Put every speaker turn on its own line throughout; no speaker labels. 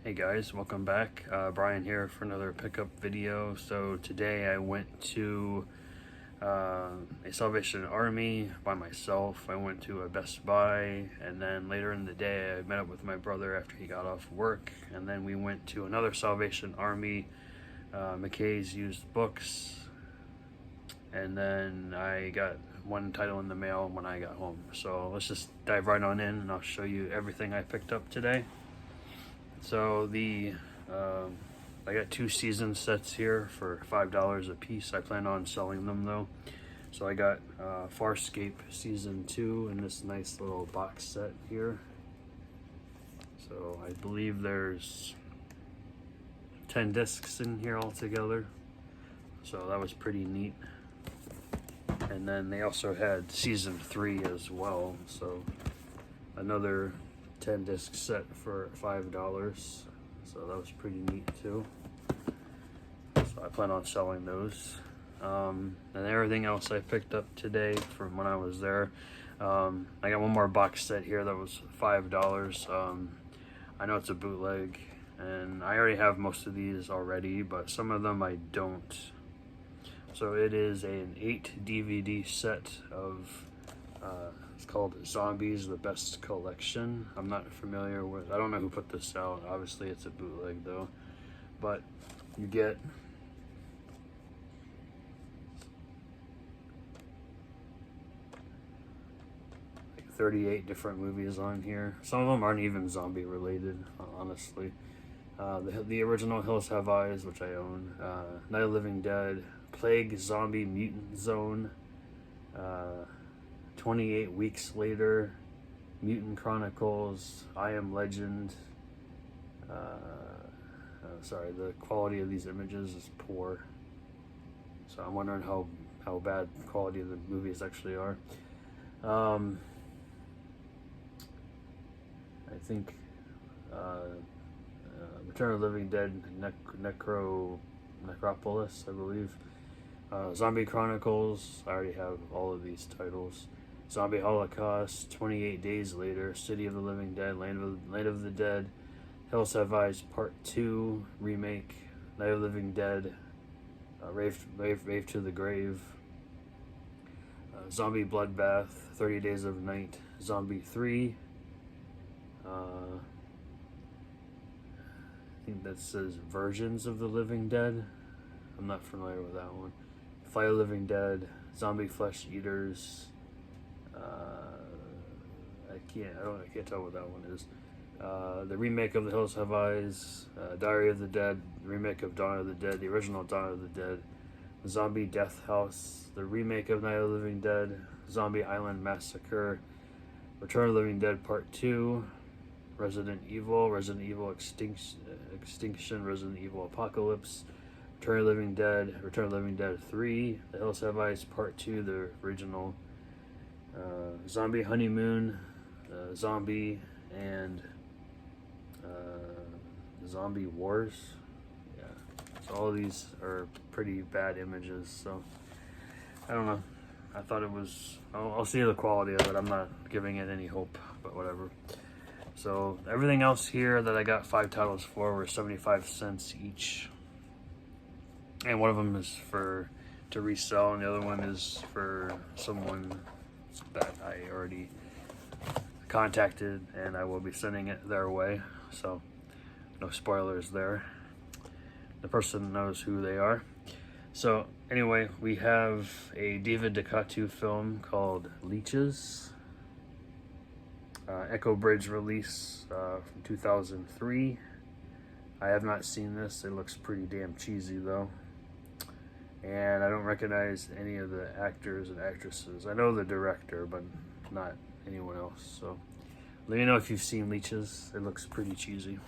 Hey guys, welcome back. Brian here for another pickup video. So today I went to a Salvation Army by myself. I went to a Best Buy, and then later in the day I met up with my brother after he got off work, and then we went to another Salvation Army, McKay's used books, and then I got one title in the mail when I got home. So let's just dive right on in and I'll show you everything I picked up today. So I got 2 season sets here for $5 a piece. I plan on selling them though. So I got Farscape season 2 in this nice little box set here. So I believe there's 10 discs in here altogether. So that was pretty neat. And then they also had season 3 as well. So another 10 disc set for $5, so that was pretty neat too. So I plan on selling those, and everything else I picked up today from when I was there. I got one more box set here that was $5. I know it's a bootleg, and I already have most of these already, but some of them I don't. So it is an 8 DVD set of it's called Zombies, the Best Collection. I'm not familiar with, I don't know who put this out. Obviously it's a bootleg though. But you get like 38 different movies on here. Some of them aren't even zombie related, honestly. The original Hills Have Eyes, which I own. Night of the Living Dead, Plague Zombie Mutant Zone, 28 Weeks Later, Mutant Chronicles, I Am Legend. Sorry, the quality of these images is poor, so I'm wondering how bad quality of the movies actually are. I think Return of the Living Dead, Necropolis, I believe. Zombie Chronicles, I already have all of these titles. Zombie Holocaust, 28 Days Later, City of the Living Dead, Land of the Dead, Hills Have Eyes Part 2, Remake, Night of the Living Dead, Rave to the Grave, Zombie Bloodbath, 30 Days of Night, Zombie 3, I think that says Versions of the Living Dead. I'm not familiar with that one. Flight of the Living Dead, Zombie Flesh Eaters. I can't tell what that one is. The remake of The Hills Have Eyes, Diary of the Dead, the remake of Dawn of the Dead, the original Dawn of the Dead, Zombie Death House, the remake of Night of the Living Dead, Zombie Island Massacre, Return of the Living Dead Part 2, Resident Evil Extinction, Resident Evil Apocalypse, Return of the Living Dead 3, The Hills Have Eyes Part 2, the original, Zombie Honeymoon, Zombie, and Zombie Wars. Yeah, so all of these are pretty bad images, so I don't know. I thought it was, I'll see the quality of it. I'm not giving it any hope, but whatever. So everything else here that I got 5 titles for were 75 cents each. And one of them is to resell, and the other one is for someone that I already contacted, and I will be sending it their way. So no spoilers there. The person knows who they are. So anyway, we have a David Ducatu film called Leeches. Echo Bridge release from 2003. I have not seen this. It looks pretty damn cheesy though. And I don't recognize any of the actors and actresses. I know the director, but not anyone else. So let me know if you've seen Leeches. It looks pretty cheesy.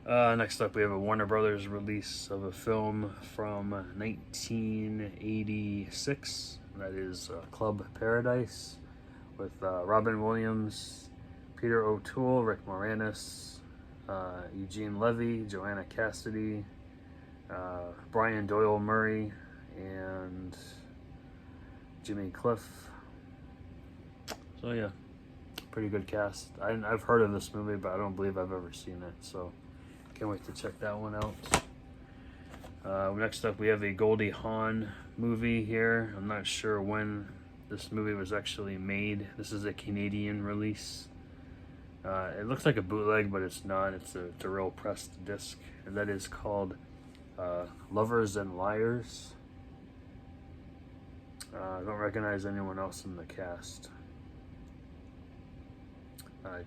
Next up, we have a Warner Brothers release of a film from 1986. That is Club Paradise, with Robin Williams, Peter O'Toole, Rick Moranis, Eugene Levy, Joanna Cassidy, Brian Doyle Murray, and Jimmy Cliff. So yeah, pretty good cast. I've heard of this movie, but I don't believe I've ever seen it, so can't wait to check that one out. Next up, we have a Goldie Hawn movie here. I'm not sure when this movie was actually made. This is a Canadian release. It looks like a bootleg, but it's not. It's a real pressed disc, and that is called Lovers and Liars. I don't recognize anyone else in the cast.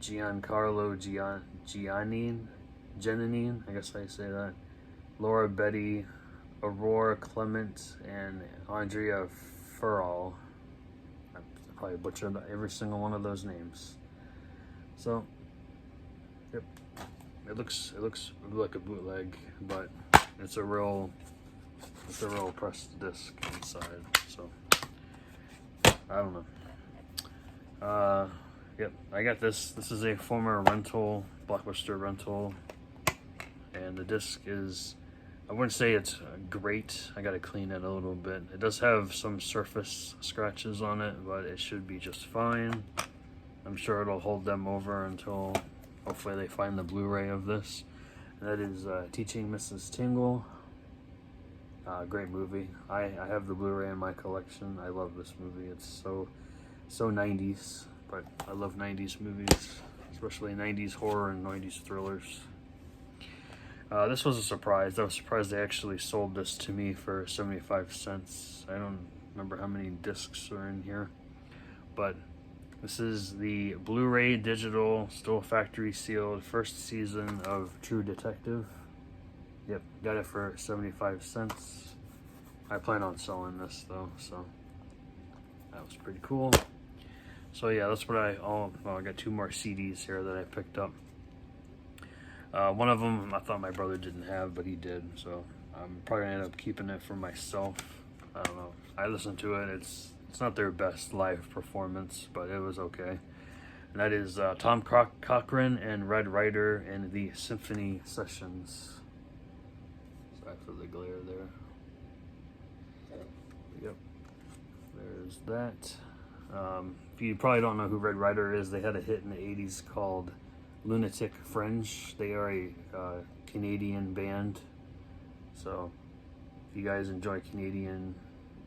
Giancarlo Giannini, I guess I say that. Laura Betty, Aurora Clement, and Andrea Furl. I probably butchered every single one of those names. So, yep, it looks like a bootleg, but it's a real pressed disc inside. So, I don't know. Yep, I got this. This is a former rental, Blockbuster rental, and the disc is, I wouldn't say it's great. I gotta clean it a little bit. It does have some surface scratches on it, but it should be just fine. I'm sure it'll hold them over until hopefully they find the Blu-ray of this. And that is Teaching Mrs. Tingle. Great movie. I have the Blu-ray in my collection. I love this movie. It's so 90s, but I love 90s movies, especially 90s horror and 90s thrillers. This was a surprise. I was surprised they actually sold this to me for 75 cents. I don't remember how many discs are in here, but this is the Blu-ray digital, still factory sealed, first season of True Detective. Yep, got it for 75 cents. I plan on selling this though, so that was pretty cool. So yeah, that's what I got 2 more CDs here that I picked up. One of them I thought my brother didn't have, but he did, so I'm probably gonna end up keeping it for myself. I don't know. I listened to it. It's not their best live performance, but it was okay. And that is Tom Cochran and Red Ryder in the Symphony Sessions. Sorry for the glare there. Yep, there's that. If you probably don't know who Red Ryder is, they had a hit in the 80s called Lunatic Fringe. They are a Canadian band. So if you guys enjoy Canadian,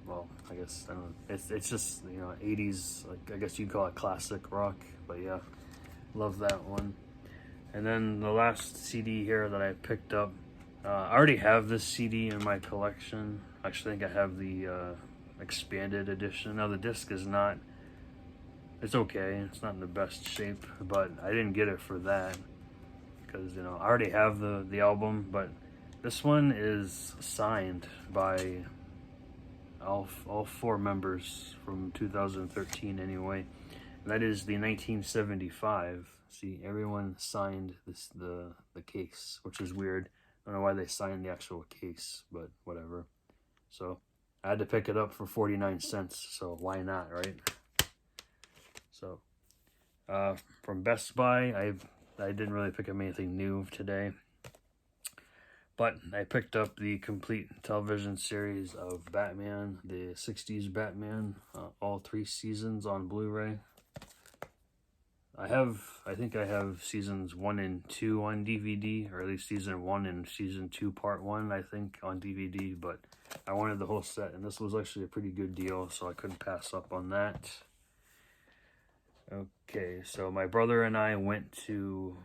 well, I guess, I don't know, it's just, 80s, like, I guess you'd call it classic rock, but yeah, love that one. And then the last CD here that I picked up, I already have this CD in my collection. I actually think I have the expanded edition. Now the disc is not, it's okay, it's not in the best shape, but I didn't get it for that, because, I already have the album, but this one is signed by all 4 members from 2013 anyway. And that is the 1975. See, everyone signed the case, which is weird. I don't know why they signed the actual case, but whatever. So I had to pick it up for 49 cents, so why not, right? So from Best Buy, I didn't really pick up anything new today, but I picked up the complete television series of Batman, the 60s Batman, all 3 seasons on Blu-ray. I think I have seasons 1 and 2 on DVD, or at least season 1 and season 2 part 1, I think, on DVD, but I wanted the whole set, and this was actually a pretty good deal, so I couldn't pass up on that. Okay, so my brother and I went to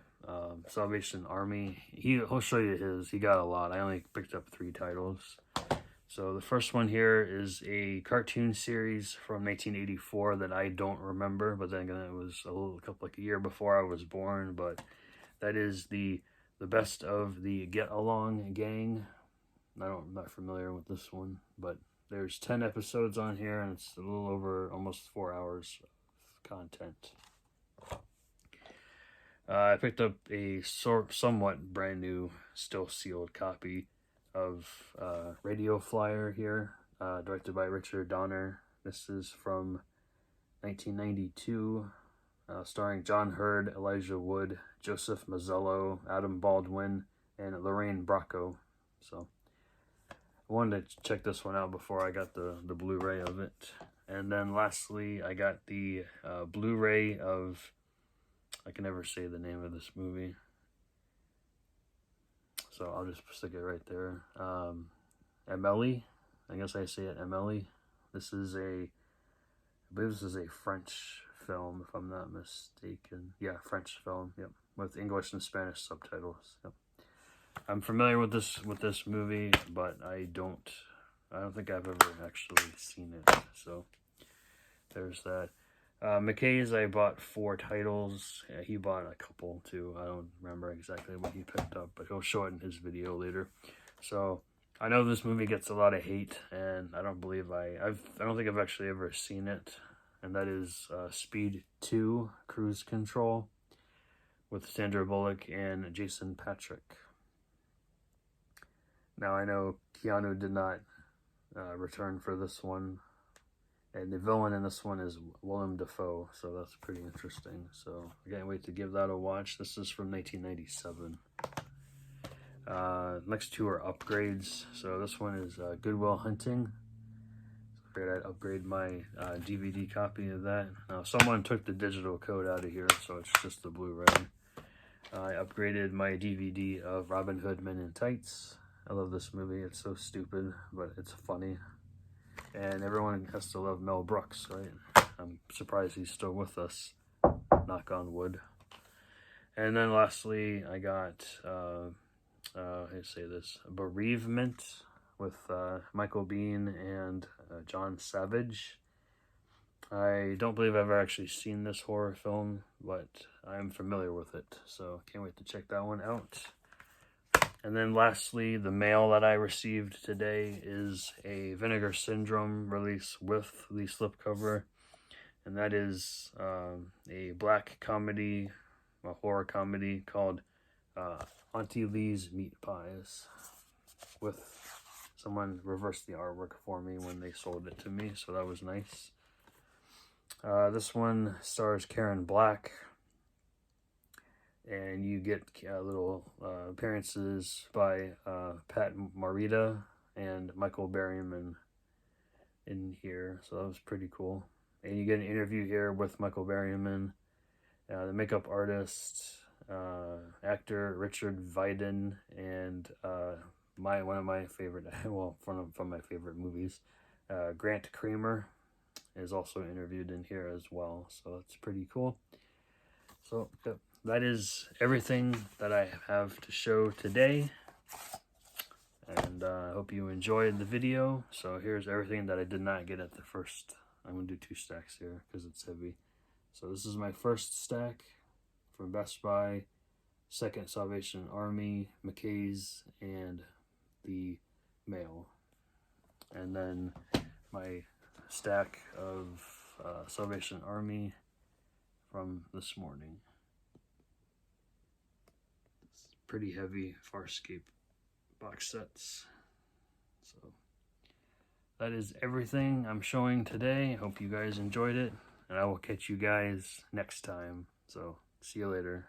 Salvation Army. He'll show you his. He got a lot. I only picked up 3 titles. So the first one here is a cartoon series from 1984 that I don't remember, but then again, it was a year before I was born. But that is the Best of the Get Along Gang. I'm not familiar with this one, but there's 10 episodes on here, and it's a little over almost 4 hours of content. I picked up a somewhat brand new, still sealed copy of Radio Flyer here, directed by Richard Donner. This is from 1992, starring John Hurd, Elijah Wood, Joseph Mazzello, Adam Baldwin, and Lorraine Bracco. So I wanted to check this one out before I got the Blu-ray of it. And then lastly, I got the Blu-ray of I can never say the name of this movie, so I'll just stick it right there. Amélie, I guess I say it Amélie. This is I believe this is a French film, if I'm not mistaken. Yeah, French film. Yep, with English and Spanish subtitles. Yep. I'm familiar with this movie, but I don't think I've ever actually seen it. So there's that. McKay's, I bought 4 titles. Yeah, he bought a couple too. I don't remember exactly what he picked up, but he'll show it in his video later. So I know this movie gets a lot of hate, and I don't believe I don't think I've actually ever seen it. And that is Speed 2, Cruise Control, with Sandra Bullock and Jason Patric. Now I know Keanu did not return for this one, and the villain in this one is Willem Dafoe, so that's pretty interesting. So I can't wait to give that a watch. This is from 1997. Next 2 are upgrades. So this one is Good Will Hunting. So I'd upgrade my DVD copy of that. Now someone took the digital code out of here, so it's just the Blu-ray. I upgraded my DVD of Robin Hood Men in Tights. I love this movie. It's so stupid, but it's funny. And everyone has to love Mel Brooks, right? I'm surprised he's still with us. Knock on wood. And then lastly, I got, how do you say this? Bereavement with Michael Biehn and John Savage. I don't believe I've ever actually seen this horror film, but I'm familiar with it. So can't wait to check that one out. And then lastly, the mail that I received today is a Vinegar Syndrome release with the slipcover. And that is a black comedy, a horror comedy called Auntie Lee's Meat Pies. With someone reversed the artwork for me when they sold it to me, so that was nice. This one stars Karen Black. And you get little appearances by Pat Morita and Michael Berryman in here, so that was pretty cool. And you get an interview here with Michael Berryman, the makeup artist, actor Richard Vidin, and one of my favorite, well, from my favorite movies, Grant Kramer is also interviewed in here as well, so that's pretty cool. So that is everything that I have to show today, and I hope you enjoyed the video. So here's everything that I did not get at the first. I'm going to do 2 stacks here because it's heavy. So this is my first stack from Best Buy, second Salvation Army, McKay's, and the mail. And then my stack of Salvation Army from this morning. Pretty heavy Farscape box sets. So that is everything I'm showing today. Hope you guys enjoyed it, and I will catch you guys next time. So see you later.